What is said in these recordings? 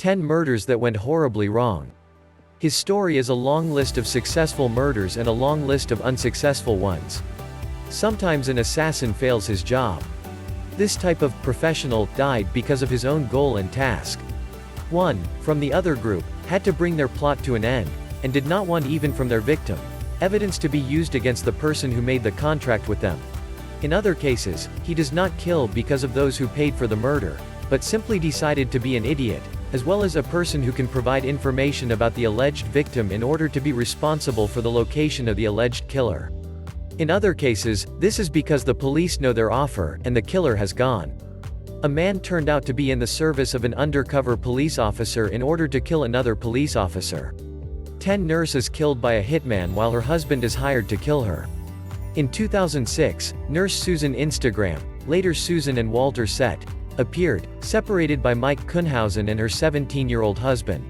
10 murders that went horribly wrong. His story is a long list of successful murders and a long list of unsuccessful ones. Sometimes an assassin fails his job. This type of professional died because of his own goal and task. One, from the other group, had to bring their plot to an end, and did not want even from their victim, evidence to be used against the person who made the contract with them. In other cases, he does not kill because of those who paid for the murder, but simply decided to be an idiot, as well as a person who can provide information about the alleged victim in order to be responsible for the location of the alleged killer. In other cases, this is because the police know their offer, and the killer has gone. A man turned out to be in the service of an undercover police officer in order to kill another police officer. 10 nurses killed by a hitman while her husband is hired to kill her. In 2006, nurse Susan Instagram, later Susan and Walter Sett, appeared, separated by Mike Kuhnhausen and her 17-year-old husband.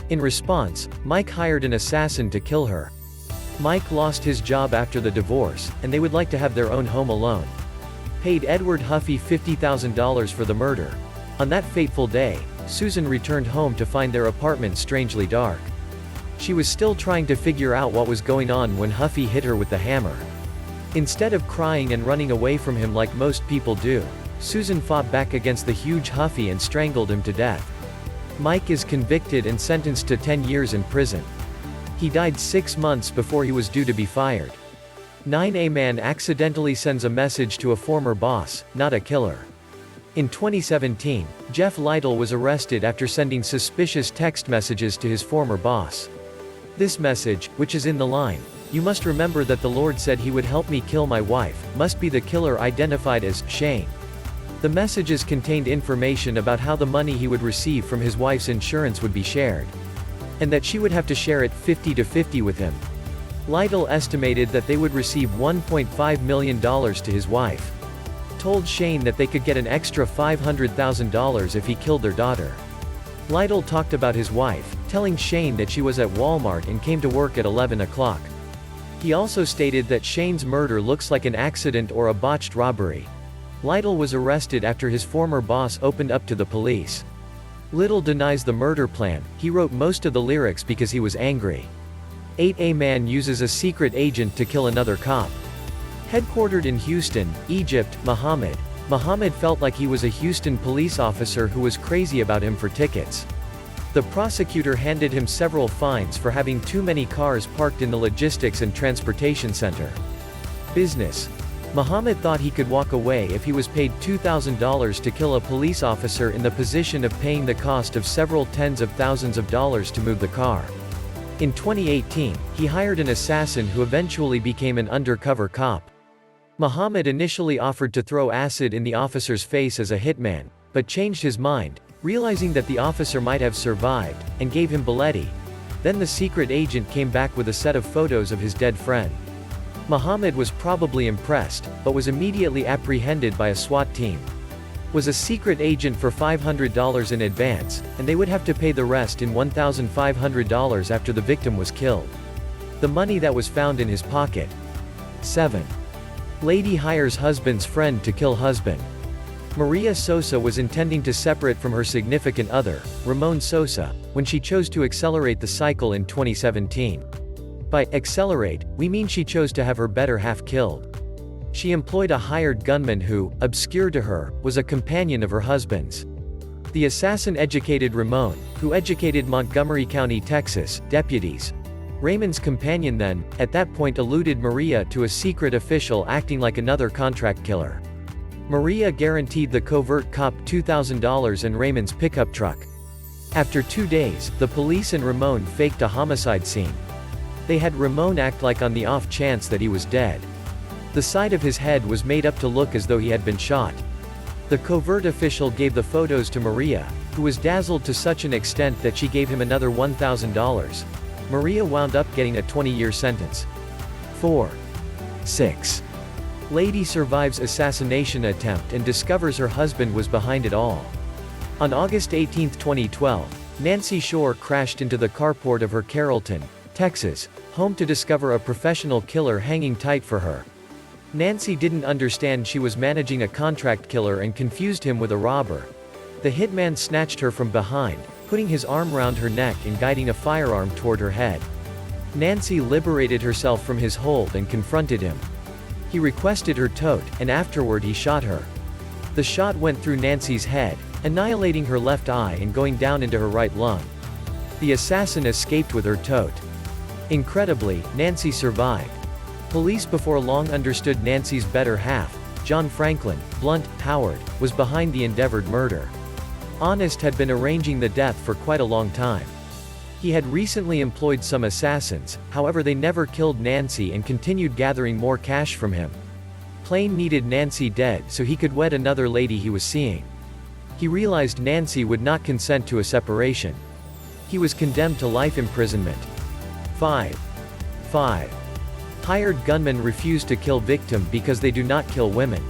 In response, Mike hired an assassin to kill her. Mike lost his job after the divorce, and they would like to have their own home alone. Paid Edward Huffey $50,000 for the murder. On that fateful day, Susan returned home to find their apartment strangely dark. She was still trying to figure out what was going on when Huffey hit her with the hammer. Instead of crying and running away from him like most people do, Susan fought back against the huge Huffey and strangled him to death. Mike is convicted and sentenced to 10 years in prison. He died 6 months before he was due to be fired. 9A man accidentally sends a message to a former boss, not a killer. In 2017, Jeff Lytle was arrested after sending suspicious text messages to his former boss. This message, which is in the line, "You must remember that the Lord said he would help me kill my wife," must be the killer identified as Shane. The messages contained information about how the money he would receive from his wife's insurance would be shared, and that she would have to share it 50-50 with him. Lytle estimated that they would receive $1.5 million to his wife. Told Shane that they could get an extra $500,000 if he killed their daughter. Lytle talked about his wife, telling Shane that she was at Walmart and came to work at 11 o'clock. He also stated that Shane's murder looks like an accident or a botched robbery. Lytle was arrested after his former boss opened up to the police. Lytle denies the murder plan. He wrote most of the lyrics because he was angry. 8A man uses a secret agent to kill another cop. Headquartered in Houston, Egypt, Muhammad felt like he was a Houston police officer who was crazy about him for tickets. The prosecutor handed him several fines for having too many cars parked in the logistics and transportation center. Business. Muhammad thought he could walk away if he was paid $2,000 to kill a police officer in the position of paying the cost of several tens of thousands of dollars to move the car. In 2018, he hired an assassin who eventually became an undercover cop. Muhammad initially offered to throw acid in the officer's face as a hitman, but changed his mind, realizing that the officer might have survived, and gave him Belletti. Then the secret agent came back with a set of photos of his dead friend. Muhammad was probably impressed, but was immediately apprehended by a SWAT team. Was a secret agent for $500 in advance, and they would have to pay the rest in $1,500 after the victim was killed. The money that was found in his pocket. 7. Lady hires husband's friend to kill husband. Maria Sosa was intending to separate from her significant other, Ramon Sosa, when she chose to accelerate the cycle in 2017. By accelerate, we mean she chose to have her better half killed. She employed a hired gunman who, obscure to her, was a companion of her husband's. The assassin educated Ramon, who educated Montgomery County, Texas, deputies. Raymond's companion then, at that point, eluded Maria to a secret official acting like another contract killer. Maria guaranteed the covert cop $2,000 and Raymond's pickup truck. After 2 days, the police and Ramon faked a homicide scene. They had Ramon act like on the off chance that he was dead. The side of his head was made up to look as though he had been shot. The covert official gave the photos to Maria, who was dazzled to such an extent that she gave him another $1,000. Maria wound up getting a 20-year sentence. 4. 6. Lady survives assassination attempt and discovers her husband was behind it all. On August 18, 2012, Nancy Shore crashed into the carport of her Carrollton, Texas, home to discover a professional killer hanging tight for her. Nancy didn't understand she was managing a contract killer and confused him with a robber. The hitman snatched her from behind, putting his arm round her neck and guiding a firearm toward her head. Nancy liberated herself from his hold and confronted him. He requested her tote, and afterward he shot her. The shot went through Nancy's head, annihilating her left eye and going down into her right lung. The assassin escaped with her tote. Incredibly, Nancy survived. Police before long understood Nancy's better half, John Franklin, Blunt, Howard, was behind the endeavored murder. Honest had been arranging the death for quite a long time. He had recently employed some assassins, however they never killed Nancy and continued gathering more cash from him. Plain needed Nancy dead so he could wed another lady he was seeing. He realized Nancy would not consent to a separation. He was condemned to life imprisonment. 5. Hired gunmen refuse to kill victim because they do not kill women.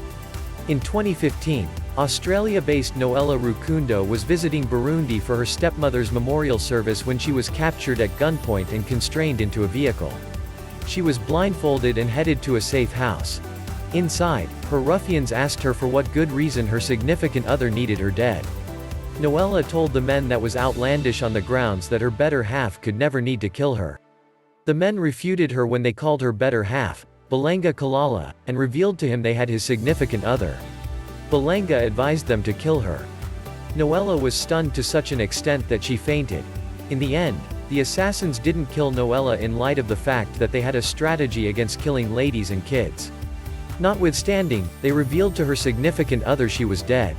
In 2015, Australia-based Noella Rukundo was visiting Burundi for her stepmother's memorial service when she was captured at gunpoint and constrained into a vehicle. She was blindfolded and headed to a safe house. Inside, her ruffians asked her for what good reason her significant other needed her dead. Noella told the men that was outlandish on the grounds that her better half could never need to kill her. The men refuted her when they called her better half, Balenga Kalala, and revealed to him they had his significant other. Balenga advised them to kill her. Noella was stunned to such an extent that she fainted. In the end, the assassins didn't kill Noella in light of the fact that they had a strategy against killing ladies and kids. Notwithstanding, they revealed to her significant other she was dead.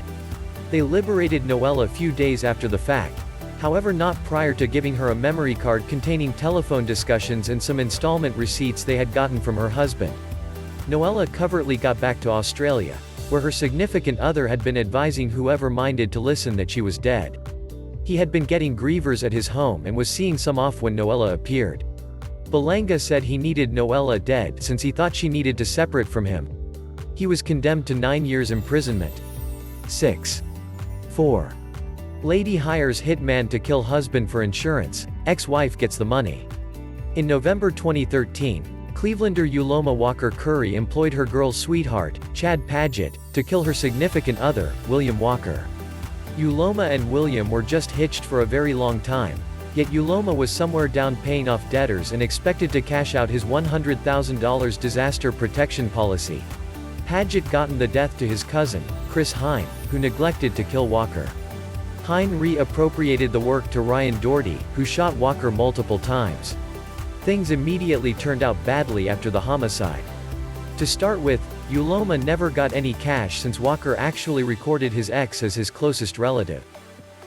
They liberated Noella a few days after the fact, however not prior to giving her a memory card containing telephone discussions and some installment receipts they had gotten from her husband. Noella covertly got back to Australia, where her significant other had been advising whoever minded to listen that she was dead. He had been getting grievers at his home and was seeing some off when Noella appeared. Balenga said he needed Noella dead since he thought she needed to separate from him. He was condemned to 9 years imprisonment. 4. Lady hires hitman to kill husband for insurance, ex-wife gets the money. In November 2013, Clevelander Uloma Walker Curry employed her girl's sweetheart, Chad Paget, to kill her significant other, William Walker. Uloma and William were just hitched for a very long time, yet Uloma was somewhere down paying off debtors and expected to cash out his $100,000 disaster protection policy. Paget gotten the death to his cousin, Chris Hine, who neglected to kill Walker. Hine re-appropriated the work to Ryan Doherty, who shot Walker multiple times. Things immediately turned out badly after the homicide. To start with, Uloma never got any cash since Walker actually recorded his ex as his closest relative.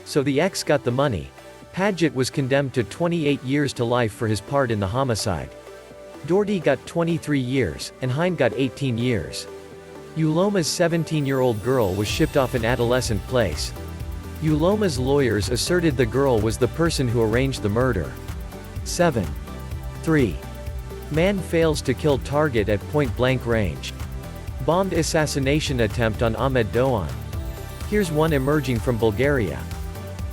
So the ex got the money. Paget was condemned to 28 years to life for his part in the homicide. Doherty got 23 years, and Hine got 18 years. Uloma's 17-year-old girl was shipped off in adolescent place. Uloma's lawyers asserted the girl was the person who arranged the murder. 3. Man fails to kill target at point-blank range. Bombed assassination attempt on Ahmed Doğan. Here's one emerging from Bulgaria.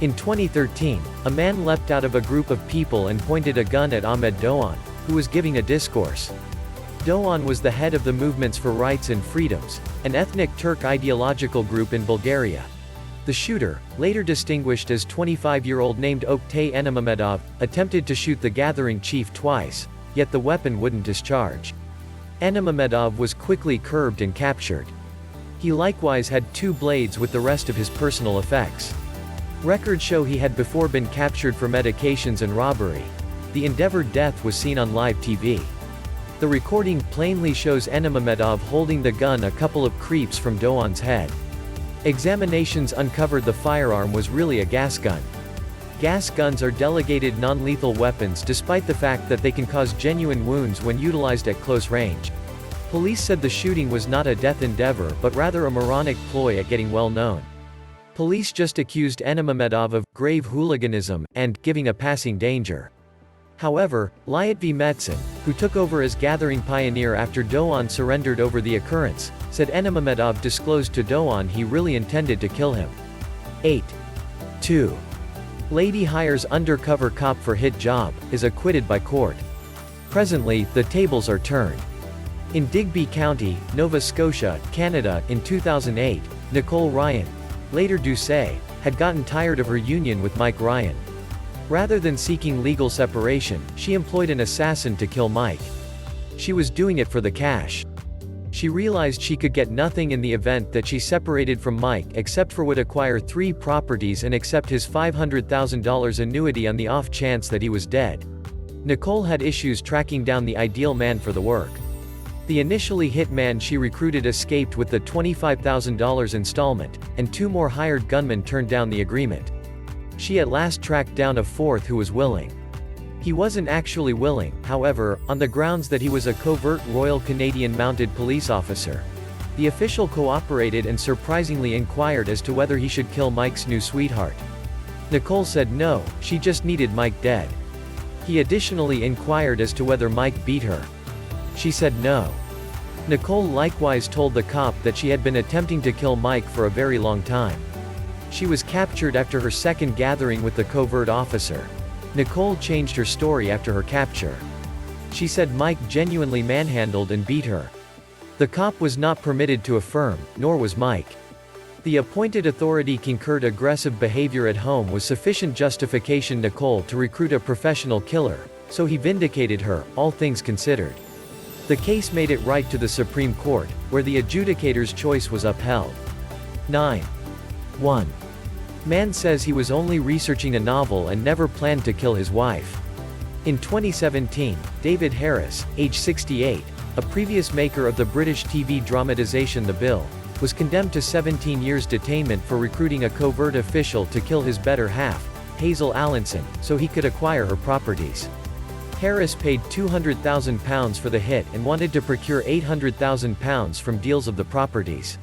In 2013, a man leapt out of a group of people and pointed a gun at Ahmed Doğan, who was giving a discourse. Doğan was the head of the Movements for Rights and Freedoms, an ethnic Turk ideological group in Bulgaria. The shooter, later distinguished as 25-year-old named Oktay Enemamedov, attempted to shoot the gathering chief twice, yet the weapon wouldn't discharge. Enemamedov was quickly curbed and captured. He likewise had 2 blades with the rest of his personal effects. Records show he had before been captured for medications and robbery. The endeavored death was seen on live TV. The recording plainly shows Enemamedov holding the gun a couple of creeps from Doğan's head. Examinations uncovered the firearm was really a gas gun. Gas guns are delegated non-lethal weapons despite the fact that they can cause genuine wounds when utilized at close range. Police said the shooting was not a death endeavor but rather a moronic ploy at getting well known. Police just accused Enemamedov of grave hooliganism and giving a passing danger. However, Lytle Metzen, who took over as gathering pioneer after Doğan surrendered over the occurrence, said Enemamedov disclosed to Doğan he really intended to kill him. 2. Lady hires undercover cop for hit job, is acquitted by court. Presently, the tables are turned. In Digby County, Nova Scotia, Canada, in 2008, Nicole Ryan, later Ducey, had gotten tired of her union with Mike Ryan. Rather than seeking legal separation, she employed an assassin to kill Mike. She was doing it for the cash. She realized she could get nothing in the event that she separated from Mike except for would acquire 3 properties and accept his $500,000 annuity on the off chance that he was dead. Nicole had issues tracking down the ideal man for the work. The initially hit man she recruited escaped with the $25,000 installment, and 2 more hired gunmen turned down the agreement. She at last tracked down a 4th who was willing. He wasn't actually willing, however, on the grounds that he was a covert Royal Canadian Mounted Police officer. The official cooperated and surprisingly inquired as to whether he should kill Mike's new sweetheart. Nicole said no, she just needed Mike dead. He additionally inquired as to whether Mike beat her. She said no. Nicole likewise told the cop that she had been attempting to kill Mike for a very long time. She was captured after her second gathering with the covert officer. Nicole changed her story after her capture. She said Mike genuinely manhandled and beat her. The cop was not permitted to affirm, nor was Mike. The appointed authority concurred aggressive behavior at home was sufficient justification Nicole to recruit a professional killer, so he vindicated her, all things considered. The case made it right to the Supreme Court, where the adjudicator's choice was upheld. 9. 1. Man says he was only researching a novel and never planned to kill his wife. In 2017, David Harris, age 68, a previous maker of the British TV dramatization The Bill, was condemned to 17 years detainment for recruiting a covert official to kill his better half, Hazel Allinson, so he could acquire her properties. Harris paid £200,000 for the hit and wanted to procure £800,000 from deals of the properties.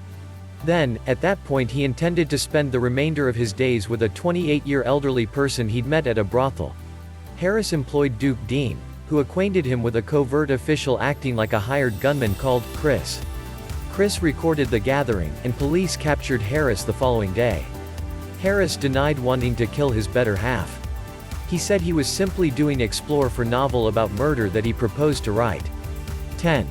Then, at that point he intended to spend the remainder of his days with a 28-year elderly person he'd met at a brothel. Harris employed Duke Dean, who acquainted him with a covert official acting like a hired gunman called Chris. Chris recorded the gathering, and police captured Harris the following day. Harris denied wanting to kill his better half. He said he was simply doing explore for novel about murder that he proposed to write. 10.